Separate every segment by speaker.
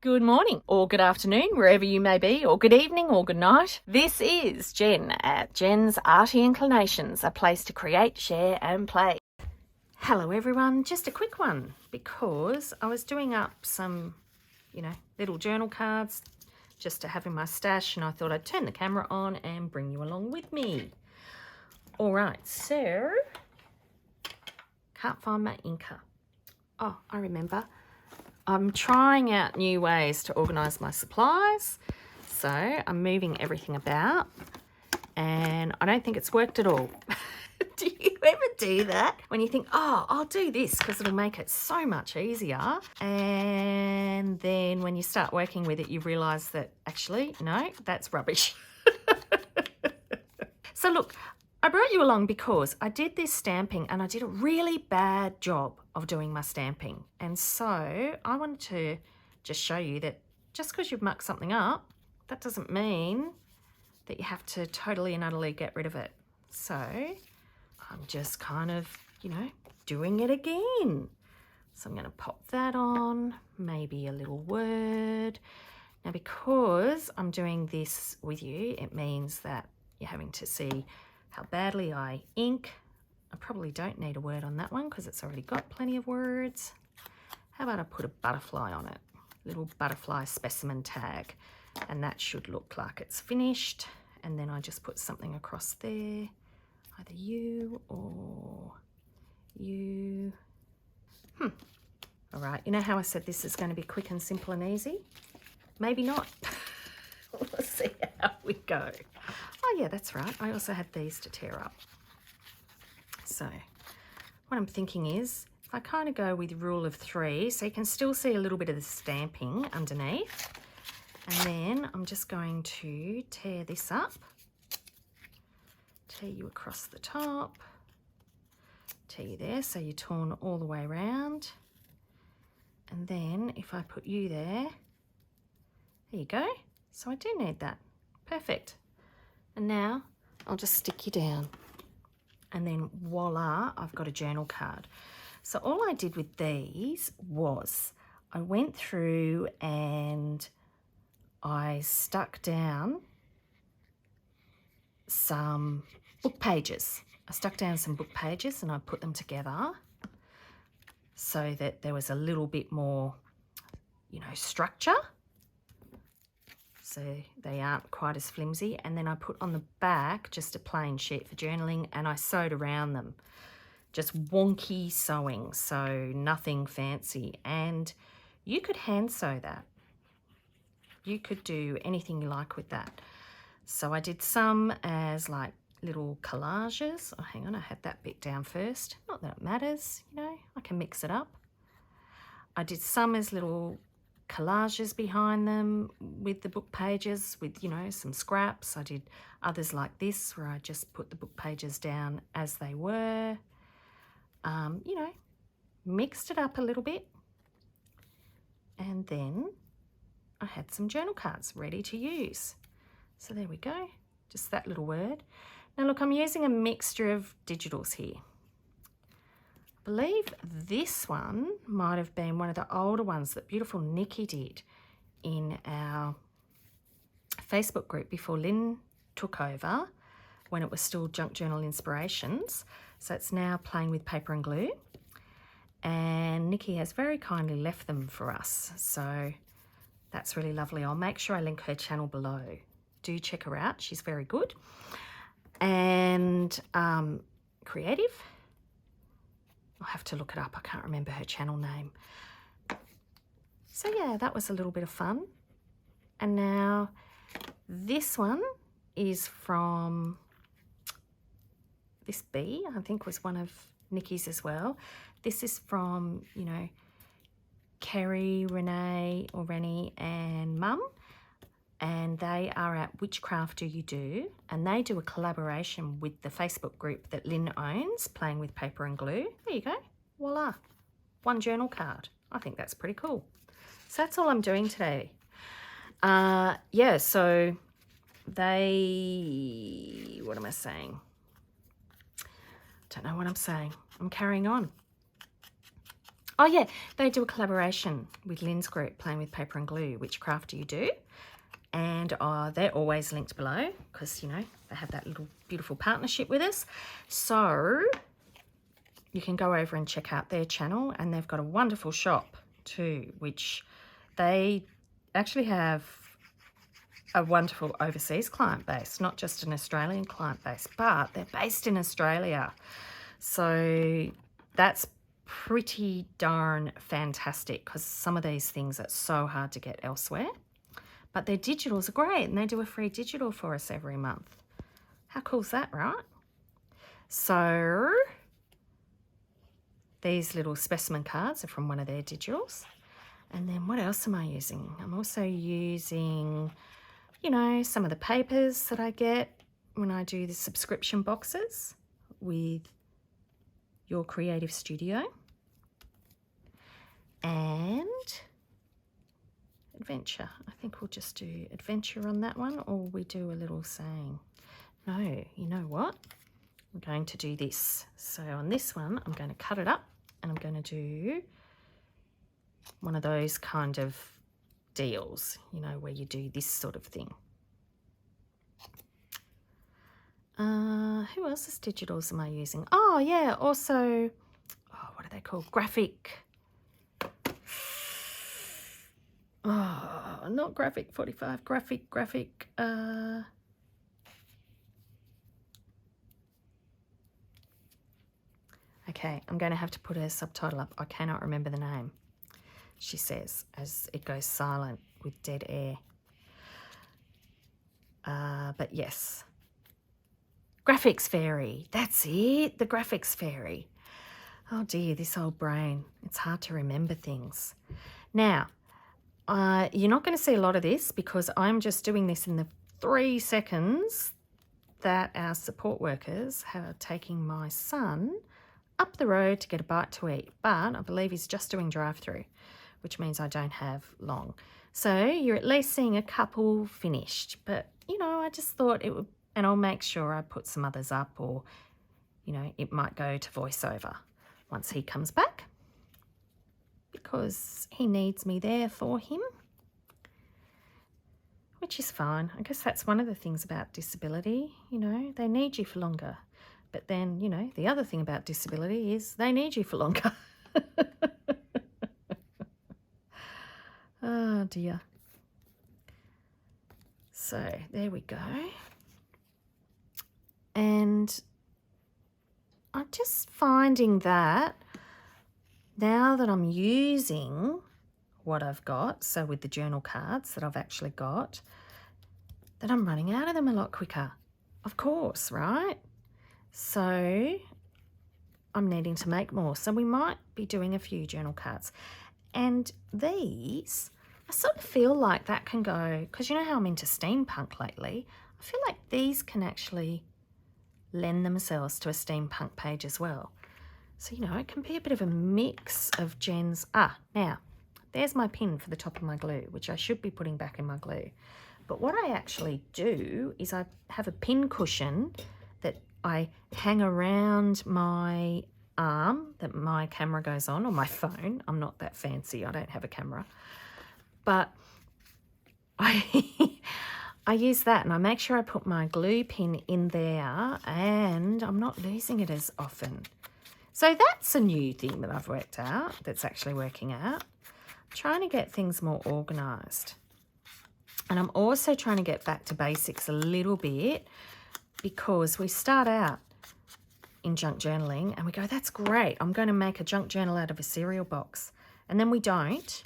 Speaker 1: Good morning, or good afternoon, wherever you may be, or good evening, or good night. This is Jen at JensArtyInclinations, a place to create, share, and play. Hello, everyone. Just a quick one because I was doing up some, little journal cards just to have in my stash, and I thought I'd turn the camera on and bring you along with me. All right, so can't find my inker. Oh, I remember. I'm trying out new ways to organise my supplies. So I'm moving everything about and I don't think it's worked at all. Do you ever do that? When you think, oh, I'll do this because it'll make it so much easier. And then when you start working with it, you realise that actually, no, that's rubbish. So look, I brought you along because I did this stamping and I did a really bad job of doing my stamping. And so I wanted to just show you that just because you've mucked something up, that doesn't mean that you have to totally and utterly get rid of it. So I'm just kind of, doing it again. So I'm going to pop that on, maybe a little word. Now, because I'm doing this with you, it means that you're having to see how badly I ink. I probably don't need a word on that one because it's already got plenty of words. How about I put a butterfly on it? Little butterfly specimen tag. And that should look like it's finished. And then I just put something across there. Either you or you. All right, you know how I said this is going to be quick and simple and easy? Maybe not. We'll see how we go. Oh yeah, that's right. I also have these to tear up. So what I'm thinking is if I kind of go with rule of 3, so you can still see a little bit of the stamping underneath. And then I'm just going to tear this up. Tear you across the top. Tear you there so you're torn all the way around. And then if I put you there you go. So I do need that. Perfect. And now I'll just stick you down. And then voila, I've got a journal card. So all I did with these was I went through and I stuck down some book pages. I stuck down some book pages and I put them together so that there was a little bit more, structure. So they aren't quite as flimsy. And then I put on the back just a plain sheet for journaling and I sewed around them. Just wonky sewing, so nothing fancy. And you could hand sew that. You could do anything you like with that. So I did some as like little collages. Oh, hang on, I had that bit down first. Not that it matters, I can mix it up. I did some as little collages behind them with the book pages with, some scraps. I did others like this where I just put the book pages down as they were. Mixed it up a little bit. And then I had some journal cards ready to use. So there we go, just that little word. Now look, I'm using a mixture of digitals here. I believe this one might have been one of the older ones that beautiful Nikki did in our Facebook group before Lynn took over, when it was still Junk Journal Inspirations. So it's now playing with paper and glue. And Nikki has very kindly left them for us. So that's really lovely. I'll make sure I link her channel below. Do check her out. She's very good. And creative. I'll have to look it up. I can't remember her channel name. So yeah, that was a little bit of fun. And now this one is from this bee, I think was one of Nikki's as well. This is from, Kerry, Renee or Rennie and Mum. And they are at Which Craft Do You Do? And they do a collaboration with the Facebook group that Lynn owns, Playing with Paper and Glue. There you go. Voila. One journal card. I think that's pretty cool. So that's all I'm doing today. So they, what am I saying? Don't know what I'm saying. I'm carrying on. Oh yeah, they do a collaboration with Lynn's group, Playing with Paper and Glue, Which Craft Do You Do? And they're always linked below because, you know, they have that little beautiful partnership with us. So you can go over and check out their channel, and they've got a wonderful shop too, which they actually have a wonderful overseas client base, not just an Australian client base, but they're based in Australia. So that's pretty darn fantastic because some of these things are so hard to get elsewhere. But their digitals are great, and they do a free digital for us every month. How cool is that, right? So these little specimen cards are from one of their digitals. And then what else am I using? I'm also using, you know, some of the papers that I get when I do the subscription boxes with Your Creative Studio. And adventure. I think we'll just do adventure on that one, or we do a little saying. No, you know what? I'm going to do this. So on this one, I'm going to cut it up, and I'm going to do one of those kind of deals, you know, where you do this sort of thing. Who else's digitals am I using? Oh, yeah, also, what are they called? Graphic. Oh, not Graphic 45, Graphic. Okay, I'm going to have to put a subtitle up. I cannot remember the name, she says, as it goes silent with dead air. But yes. Graphics Fairy. That's it, the Graphics Fairy. Oh dear, this old brain. It's hard to remember things. Now, you're not going to see a lot of this because I'm just doing this in the 3 seconds that our support workers are taking my son up the road to get a bite to eat. But I believe he's just doing drive-through, which means I don't have long. So you're at least seeing a couple finished. But, you know, I just thought it would, and I'll make sure I put some others up, or, you know, it might go to voiceover once he comes back, because he needs me there for him, which is fine. I guess that's one of the things about disability, you know, they need you for longer. But then, you know, the other thing about disability is they need you for longer. Oh dear. So there we go. And I'm just finding that now that I'm using what I've got, so with the journal cards that I've actually got, that I'm running out of them a lot quicker. Of course, right? So I'm needing to make more. So we might be doing a few journal cards. And these, I sort of feel like that can go, because you know how I'm into steampunk lately, I feel like these can actually lend themselves to a steampunk page as well. So, you know, it can be a bit of a mix of Jen's. Now, there's my pin for the top of my glue, which I should be putting back in my glue. But what I actually do is I have a pin cushion that I hang around my arm that my camera goes on, or my phone. I'm not that fancy. I don't have a camera. But I use that, and I make sure I put my glue pin in there, and I'm not losing it as often. So that's a new thing that I've worked out, that's actually working out. I'm trying to get things more organised. And I'm also trying to get back to basics a little bit, because we start out in junk journaling and we go, that's great, I'm going to make a junk journal out of a cereal box. And then we don't.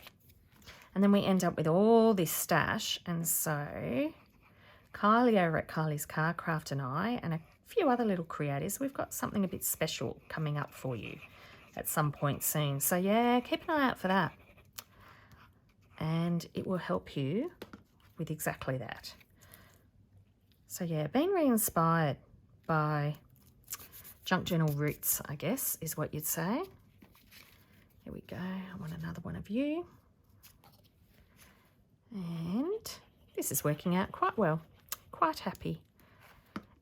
Speaker 1: And then we end up with all this stash. And so Kylie over at Kylie's Car Craft and I, and a few other little creators, we've got something a bit special coming up for you at some point soon. So yeah, keep an eye out for that. And it will help you with exactly that. So yeah, been re-inspired by junk journal roots, I guess, is what you'd say. Here we go. I want another one of you. And this is working out quite well. Quite happy.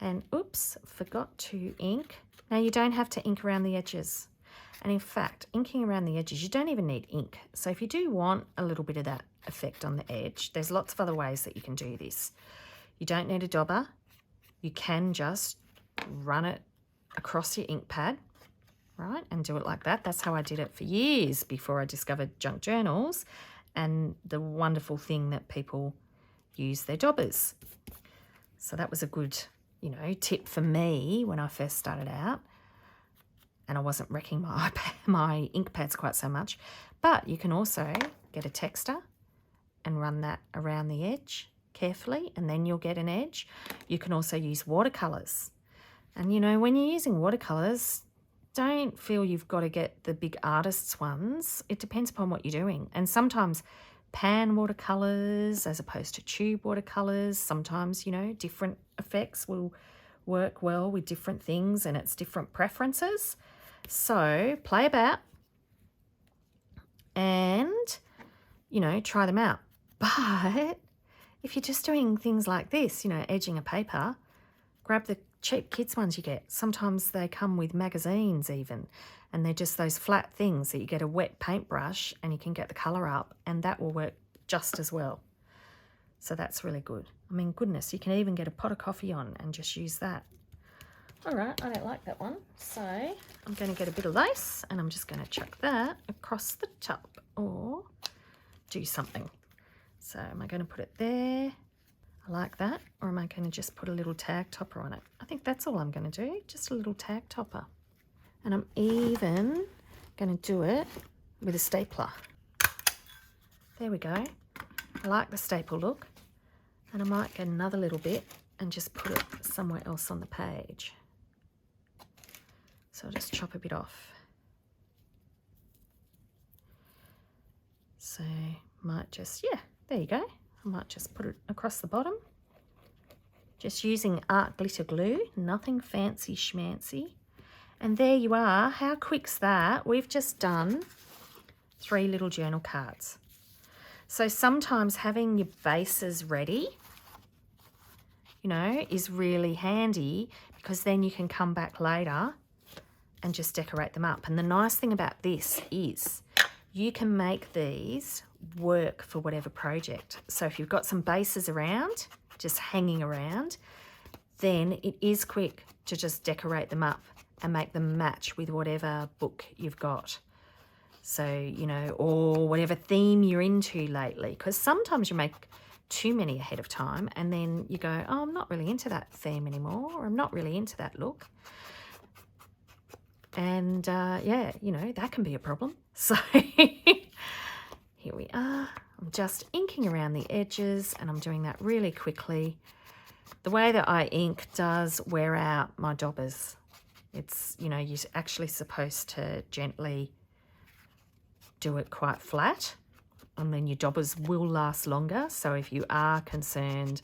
Speaker 1: And oops, forgot to ink. Now you don't have to ink around the edges. And in fact, inking around the edges, you don't even need ink. So if you do want a little bit of that effect on the edge, there's lots of other ways that you can do this. You don't need a dauber. You can just run it across your ink pad, right, and do it like that. That's how I did it for years before I discovered junk journals and the wonderful thing that people use their daubers. So that was a good, you know, tip for me when I first started out, and I wasn't wrecking my ink pads quite so much. But you can also get a texter and run that around the edge carefully, and then you'll get an edge. You can also use watercolours. And, you know, when you're using watercolours, don't feel you've got to get the big artists ones. It depends upon what you're doing. And sometimes pan watercolours as opposed to tube watercolours. Sometimes, you know, different effects will work well with different things, and it's different preferences. So play about and, you know, try them out. But if you're just doing things like this, you know, edging a paper, grab the cheap kids ones you get. Sometimes they come with magazines even, and they're just those flat things that you get a wet paintbrush and you can get the colour up, and that will work just as well. So that's really good. I mean, goodness, you can even get a pot of coffee on and just use that. All right, I don't like that one. So I'm going to get a bit of lace and I'm just going to chuck that across the top or do something. So am I going to put it there? I like that. Or am I going to just put a little tag topper on it? I think that's all I'm going to do, just a little tag topper. And I'm even going to do it with a stapler. There we go. I like the staple look. And I might get another little bit and just put it somewhere else on the page. So I'll just chop a bit off. So might just, yeah, there you go. I might just put it across the bottom. Just using art glitter glue, nothing fancy schmancy. And there you are. How quick's that? We've just done 3 little journal cards. So sometimes having your bases ready, you know, is really handy, because then you can come back later and just decorate them up. And the nice thing about this is you can make these work for whatever project. So if you've got some bases around, just hanging around, then it is quick to just decorate them up and make them match with whatever book you've got. So, you know, or whatever theme you're into lately, because sometimes you make too many ahead of time and then you go, oh, I'm not really into that theme anymore, or I'm not really into that look. And yeah, you know, that can be a problem. So here we are. I'm just inking around the edges, and I'm doing that really quickly. The way that I ink does wear out my daubers. It's, you know, you're actually supposed to gently do it quite flat, and then your daubers will last longer. So if you are concerned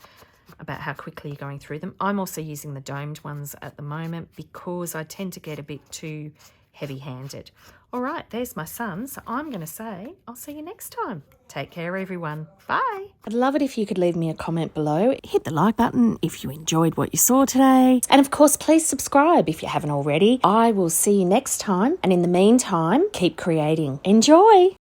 Speaker 1: about how quickly you're going through them, I'm also using the domed ones at the moment because I tend to get a bit too heavy-handed. All right, there's my son. So I'm going to say I'll see you next time. Take care, everyone. Bye. I'd love it if you could leave me a comment below. Hit the like button if you enjoyed what you saw today. And of course, please subscribe if you haven't already. I will see you next time. And in the meantime, keep creating. Enjoy.